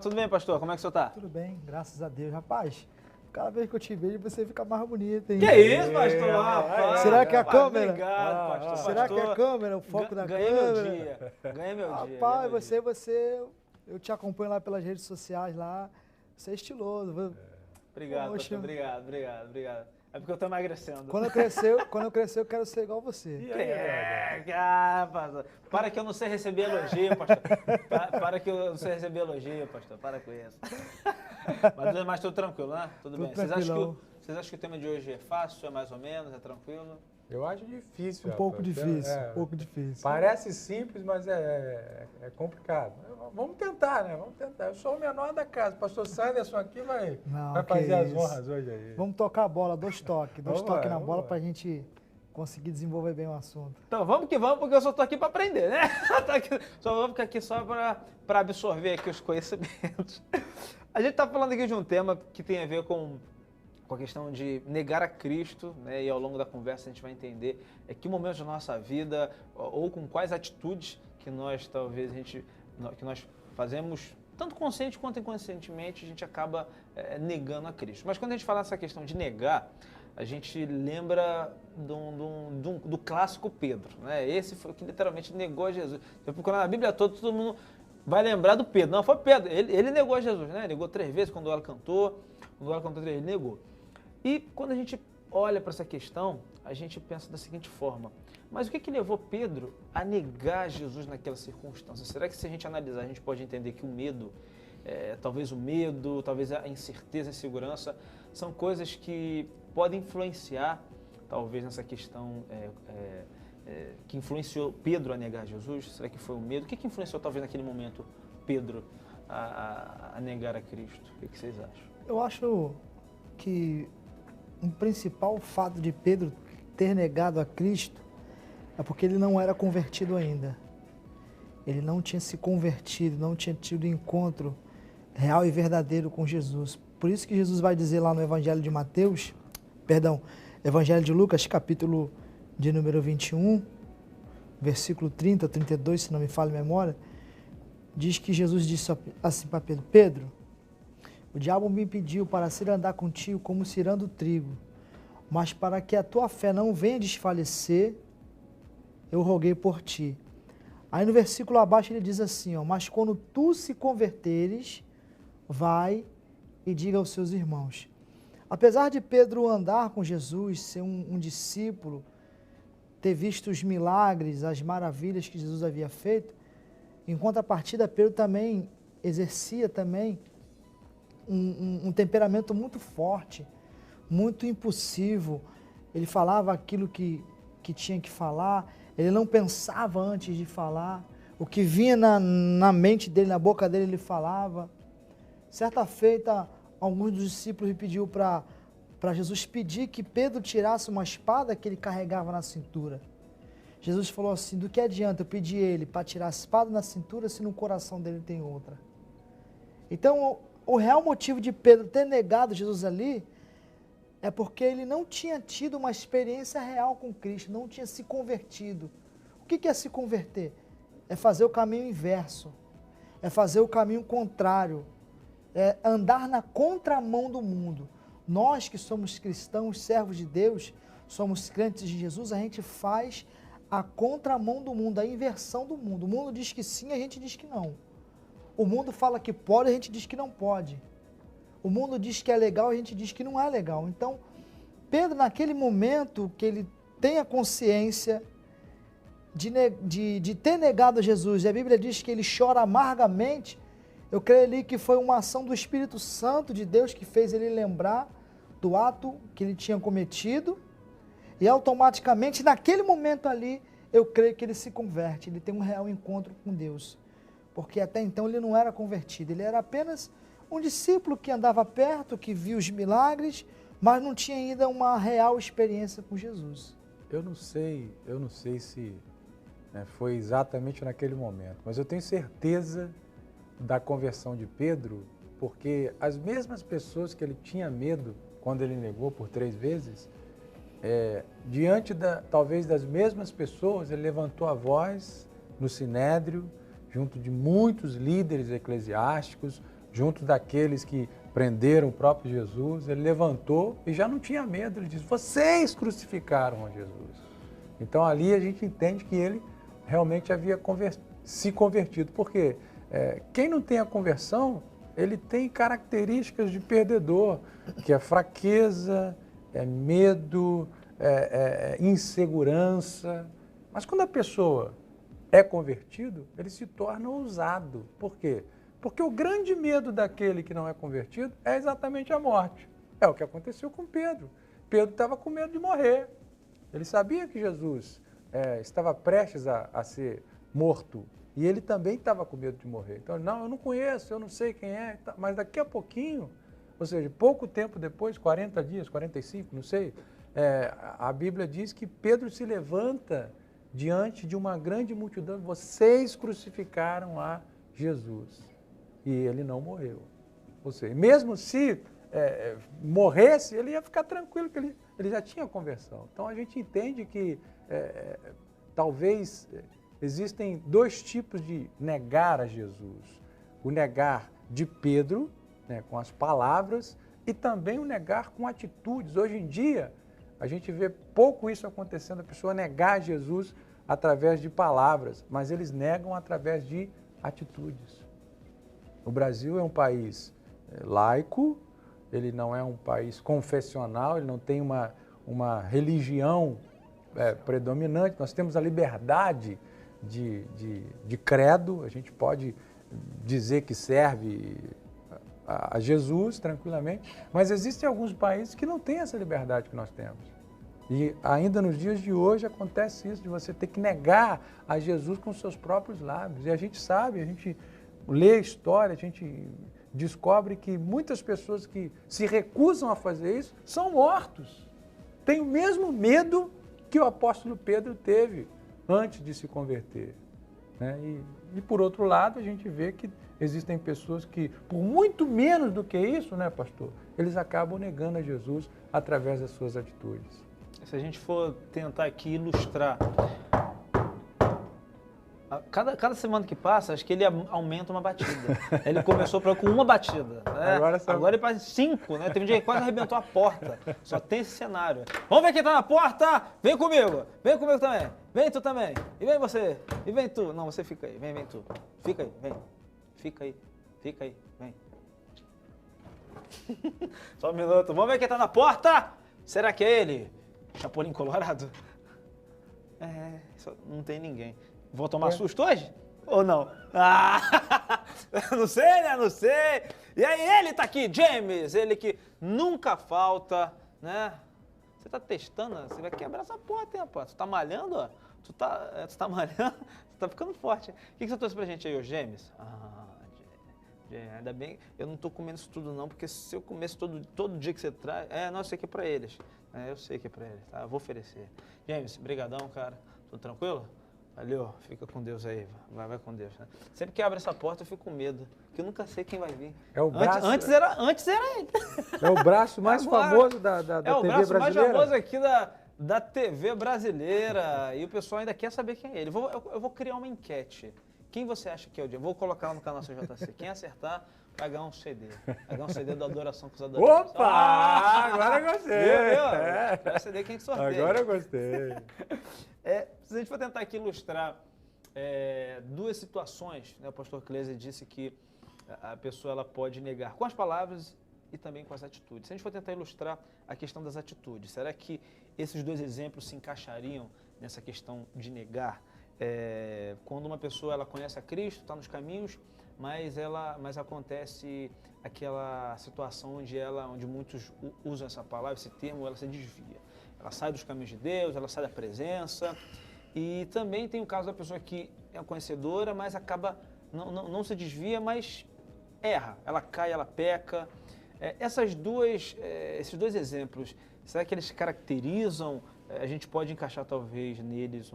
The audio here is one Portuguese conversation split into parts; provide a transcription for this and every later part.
Tudo bem, pastor? Como é que o senhor tá? Tudo bem, graças a Deus. Rapaz, cada vez que eu te vejo, você fica mais bonito, hein? Que isso, pastor? Rapaz, Será que é a câmera? Obrigado, pastor. Será que é a Pastor, câmera, o foco da ganhei câmera? meu dia. Ganhei meu dia. Rapaz, ganhei meu dia. eu te acompanho lá pelas redes sociais lá. Você é estiloso. Obrigado, Poxa. pastor. Obrigado. É porque eu tô emagrecendo. Quando eu crescer, eu quero ser igual você. Pastor. Para que eu não sei receber elogio, pastor. Para que eu não sei receber elogio, pastor. Para com isso. Mas tudo tranquilo, né? Tudo bem. Vocês acham que o tema de hoje é fácil, é mais ou menos, é tranquilo? Eu acho difícil. Um pouco difícil. Parece simples, mas é complicado. Vamos tentar, né? Vamos tentar. Eu sou o menor da casa. O pastor Sanderson aqui vai fazer as honras hoje aí. Vamos tocar a bola, dois toques na bola lá. Pra gente conseguir desenvolver bem o assunto. Então vamos que vamos, porque eu só tô aqui para aprender, né? Só vamos ficar aqui só para absorver aqui os conhecimentos. A gente tá falando aqui de um tema que tem a ver com a questão de negar a Cristo, né? E ao longo da conversa a gente vai entender que momentos da nossa vida ou com quais atitudes que nós que nós fazemos, tanto consciente quanto inconscientemente, a gente acaba negando a Cristo. Mas quando a gente fala essa questão de negar, a gente lembra do clássico Pedro, né? Esse foi o que literalmente negou a Jesus. Você procurar na Bíblia toda, todo mundo vai lembrar do Pedro. Não, foi Pedro. Ele negou a Jesus, né? Negou 3 vezes quando ela cantou. Quando ela cantou 3 vezes, ele negou. E quando a gente olha para essa questão, a gente pensa da seguinte forma: mas o que levou Pedro a negar Jesus naquela circunstância? Será que se a gente analisar, a gente pode entender que o medo, talvez a incerteza, a insegurança, são coisas que podem influenciar, talvez, nessa questão que influenciou Pedro a negar Jesus? Será que foi o medo? O que influenciou, talvez, naquele momento, Pedro a negar a Cristo? O que vocês acham? Eu acho que um principal fato de Pedro ter negado a Cristo é porque ele não era convertido ainda. Ele não tinha se convertido, não tinha tido encontro real e verdadeiro com Jesus. Por isso que Jesus vai dizer lá no Evangelho de Lucas, capítulo de número 21, versículo 30, 32, se não me falha a memória, diz que Jesus disse assim para Pedro: Pedro, o diabo me impediu para se andar contigo como se irando o trigo, mas para que a tua fé não venha desfalecer, eu roguei por ti. Aí no versículo abaixo ele diz assim, mas quando tu se converteres, vai e diga aos seus irmãos. Apesar de Pedro andar com Jesus, ser um discípulo, ter visto os milagres, as maravilhas que Jesus havia feito, em contrapartida, Pedro também exercia um temperamento muito forte, muito impulsivo. Ele falava aquilo que tinha que falar, ele não pensava antes de falar, o que vinha na mente dele, na boca dele, ele falava. Certa feita, alguns dos discípulos pediu para Jesus pedir que Pedro tirasse uma espada que ele carregava na cintura. Jesus falou assim: do que adianta eu pedir ele para tirar a espada na cintura se no coração dele tem outra? Então, o real motivo de Pedro ter negado Jesus ali é porque ele não tinha tido uma experiência real com Cristo, não tinha se convertido. O que é se converter? É fazer o caminho inverso, é fazer o caminho contrário, é andar na contramão do mundo. Nós que somos cristãos, servos de Deus, somos crentes de Jesus, a gente faz a contramão do mundo, a inversão do mundo. O mundo diz que sim, a gente diz que não. O mundo fala que pode, a gente diz que não pode. O mundo diz que é legal, a gente diz que não é legal. Então, Pedro, naquele momento que ele tem a consciência de ter negado a Jesus, e a Bíblia diz que ele chora amargamente, eu creio ali que foi uma ação do Espírito Santo de Deus que fez ele lembrar do ato que ele tinha cometido, e automaticamente, naquele momento ali, eu creio que ele se converte, ele tem um real encontro com Deus. Porque até então ele não era convertido, ele era apenas um discípulo que andava perto, que via os milagres, mas não tinha ainda uma real experiência com Jesus. Eu não sei se foi exatamente naquele momento, mas eu tenho certeza da conversão de Pedro, porque as mesmas pessoas que ele tinha medo quando ele negou por 3 vezes, diante talvez das mesmas pessoas, ele levantou a voz no Sinédrio, junto de muitos líderes eclesiásticos, junto daqueles que prenderam o próprio Jesus, ele levantou e já não tinha medo, ele disse, vocês crucificaram a Jesus. Então ali a gente entende que ele realmente havia se convertido, porque quem não tem a conversão, ele tem características de perdedor, que é fraqueza, é medo, insegurança. Mas quando a pessoa é convertido, ele se torna ousado. Por quê? Porque o grande medo daquele que não é convertido é exatamente a morte. É o que aconteceu com Pedro. Pedro estava com medo de morrer. Ele sabia que Jesus estava prestes a ser morto. E ele também estava com medo de morrer. Então, não, eu não conheço, eu não sei quem é. Mas daqui a pouquinho, ou seja, pouco tempo depois, 40 dias, 45, não sei, a Bíblia diz que Pedro se levanta diante de uma grande multidão. Vocês crucificaram a Jesus. E ele não morreu. Ou seja, mesmo se morresse, ele ia ficar tranquilo, porque ele já tinha conversão. Então a gente entende que talvez existem dois tipos de negar a Jesus. O negar de Pedro, né, com as palavras, e também o negar com atitudes. Hoje em dia, a gente vê pouco isso acontecendo, a pessoa negar Jesus através de palavras, mas eles negam através de atitudes. O Brasil é um país laico, ele não é um país confessional, ele não tem uma religião predominante, nós temos a liberdade de credo, a gente pode dizer que serve a Jesus tranquilamente, mas existem alguns países que não têm essa liberdade que nós temos. E ainda nos dias de hoje acontece isso, de você ter que negar a Jesus com seus próprios lábios. E a gente sabe, a gente lê a história, a gente descobre que muitas pessoas que se recusam a fazer isso são mortos. Tem o mesmo medo que o apóstolo Pedro teve antes de se converter, né? E por outro lado, a gente vê que existem pessoas que, por muito menos do que isso, né, pastor, eles acabam negando a Jesus através das suas atitudes. Se a gente for tentar aqui ilustrar, cada semana que passa, acho que ele aumenta uma batida. Ele começou com uma batida, né? Agora ele faz 5, né? Teve um dia que quase arrebentou a porta. Só tem esse cenário. Vamos ver quem tá na porta? Vem comigo também. Vem tu também. E vem você. E vem tu. Não, você fica aí. Vem tu. Fica aí, vem. Fica aí, vem. Só um minuto. Vamos ver quem tá na porta? Será que é ele? Chapolin Colorado? Não tem ninguém. Vou tomar susto hoje? Ou não? Não sei, né? Não sei. E aí ele tá aqui, James, ele que nunca falta, né? Você tá testando, você vai quebrar essa porta, hein, rapaz? Tu tá malhando, ó? Tu tá malhando? Tu tá ficando forte. O que você trouxe pra gente aí, ô James? Ainda bem, eu não tô comendo isso tudo não, porque se eu comesse todo dia que você traz... não, eu sei que é pra eles. Eu sei que é pra eles, tá? Eu vou oferecer. James, brigadão, cara. Tudo tranquilo? Valeu, fica com Deus aí, vai com Deus, né? Sempre que abre essa porta eu fico com medo, porque eu nunca sei quem vai vir. É o braço, antes era ele. É o braço mais famoso da TV brasileira. É o braço mais famoso aqui da TV brasileira, e o pessoal ainda quer saber quem é ele. Eu vou criar uma enquete. Quem você acha que é o dia? Vou colocar lá no canal CJC. Quem acertar vai ganhar um CD. Vai ganhar um CD da Adoração com os Adoradores. Opa! Agora eu gostei. Vai CD quem que sorteia. Agora eu gostei. Se a gente for tentar aqui ilustrar duas situações, né? O pastor Clésia disse que a pessoa ela pode negar com as palavras e também com as atitudes. Se a gente for tentar ilustrar a questão das atitudes, será que esses dois exemplos se encaixariam nessa questão de negar? Quando uma pessoa ela conhece a Cristo, está nos caminhos, mas acontece aquela situação onde muitos usam essa palavra, esse termo, ela se desvia. Ela sai dos caminhos de Deus, ela sai da presença. E também tem o caso da pessoa que é conhecedora, mas acaba, não se desvia, mas erra. Ela cai, ela peca. Esses dois exemplos, será que eles caracterizam, a gente pode encaixar talvez neles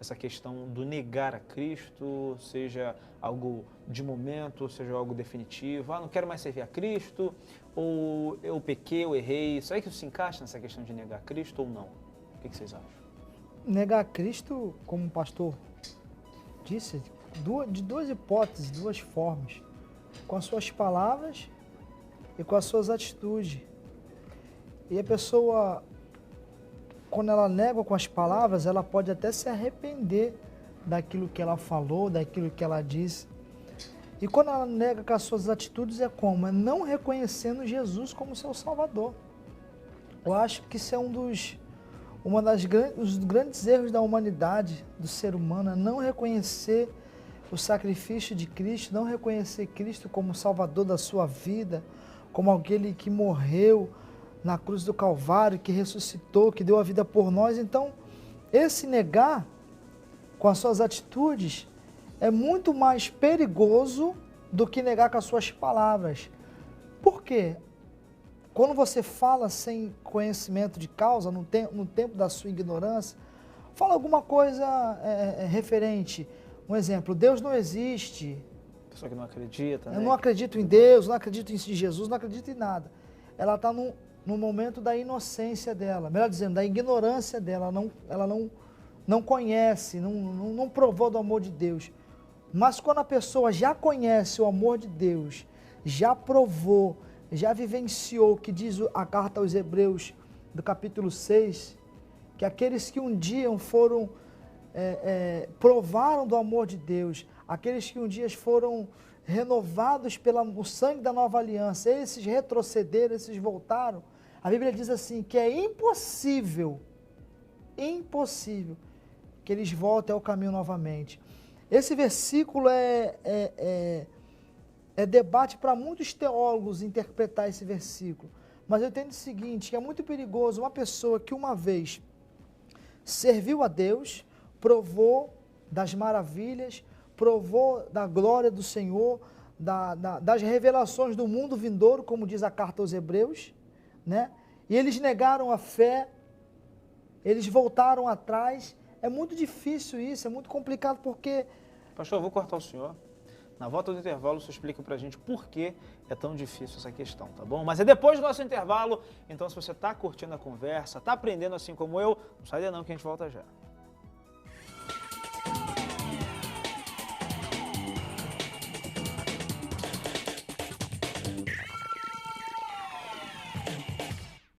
essa questão do negar a Cristo, seja algo de momento, seja algo definitivo, não quero mais servir a Cristo, ou eu pequei, eu errei, será que isso se encaixa nessa questão de negar a Cristo ou não? O que vocês acham? Negar a Cristo, como o pastor disse, de duas hipóteses, duas formas. com as suas palavras e com as suas atitudes. E a pessoa, quando ela nega com as palavras, ela pode até se arrepender daquilo que ela falou, daquilo que ela disse. E quando ela nega com as suas atitudes, é como? É não reconhecendo Jesus como seu Salvador. Eu acho que isso é dos grandes erros da humanidade, do ser humano, é não reconhecer o sacrifício de Cristo, não reconhecer Cristo como Salvador da sua vida, como aquele que morreu na cruz do Calvário, que ressuscitou, que deu a vida por nós. Então, esse negar com as suas atitudes é muito mais perigoso do que negar com as suas palavras. Por quê? Quando você fala sem conhecimento de causa, no tempo da sua ignorância, fala alguma coisa referente. Um exemplo, Deus não existe. Pessoa que não acredita, né? Eu não acredito em Deus, não acredito em Jesus, não acredito em nada. Ela está no momento da inocência dela, melhor dizendo, da ignorância dela. Ela não conhece, não provou do amor de Deus. Mas quando a pessoa já conhece o amor de Deus, já provou, já vivenciou, que diz a carta aos Hebreus, do capítulo 6, que aqueles que um dia foram, provaram do amor de Deus, aqueles que um dia foram renovados pelo sangue da nova aliança, esses retrocederam, esses voltaram. A Bíblia diz assim, que é impossível que eles voltem ao caminho novamente. Esse versículo é debate para muitos teólogos interpretar esse versículo. Mas eu entendo o seguinte, que é muito perigoso uma pessoa que uma vez serviu a Deus, provou das maravilhas, provou da glória do Senhor, das revelações do mundo vindouro, como diz a carta aos Hebreus, né? E eles negaram a fé, eles voltaram atrás. É muito difícil isso, é muito complicado porque... Pastor, eu vou cortar o senhor. Na volta do intervalo, você explica pra gente por que é tão difícil essa questão, tá bom? Mas é depois do nosso intervalo, então se você tá curtindo a conversa, tá aprendendo assim como eu, não sai daí não que a gente volta já.